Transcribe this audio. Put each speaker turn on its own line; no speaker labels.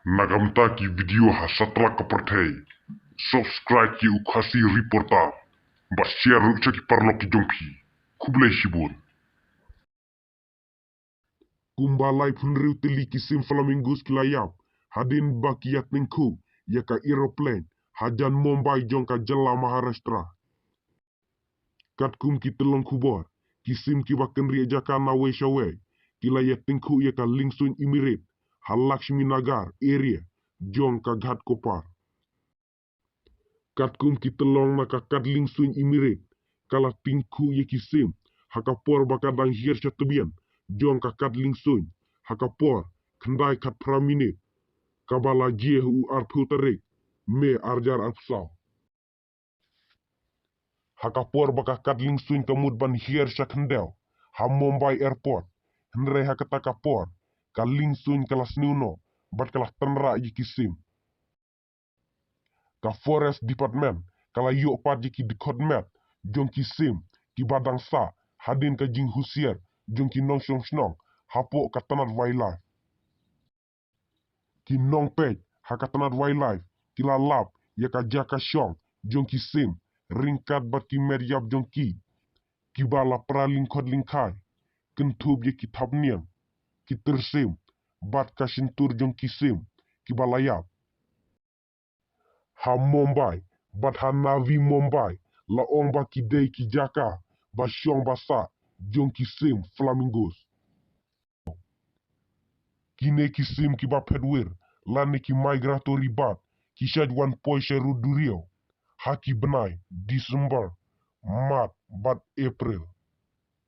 Nagamta ki video ha satra kaperthei. Subscribe ki ukhasi reporter. Ba share rukcha ki parlo ki jongki. Kublai shibun. Kumbalai punriu teli kisim flamingos kilayap. Hadin baki yatningku. Yaka aeroplane. Hajan Mumbai jongka jela Maharashtra. Katkum ki telong kubor. Kisim ki bakan ria jaka nawe shawe. Kilayat tingku yaka lingsun imirit. Halakshmi Nagar area. Jongka ghat kopar. Katkum ki telong naka kat lingsun imirit. Kala tingku ye kisim. Hakapor bakadang hir chatubian. Jongka kat lingsun. Hakapor. Kendai kat praminit. Kabala jehu arputarik. Me arjar arpsaw. Hakapor baka kat lingsun kamud ban hir chakendel. Ha Mumbai airport. Henre hakatakapor. Ka lingsun kalas nuno. Bat kalah tenra ye kisim. Ka forest department kala yok pat ki dekodmet jong ki sim ki badang sa hadin ka jing husier jong ki nong snong hapo ka tanat wildlife ki nong pej ha ka tanat wildlife ki la lap ya ka jaka shong jong ki sim ringkat bat ki meryap jong ki bala praling kod lingkai kentub ye ki tabnian ki tersim bat ka shintur jong ki sim ki balayap ha Mumbai bat ha Navi Mumbai la ong ba ki day ki jaka ba shong ba sa jong ki sim flamingos kine ki sim ki ba pedwer lane ki migratory bat ki shadwan poishe rudurio ha ki benai December Mart bat April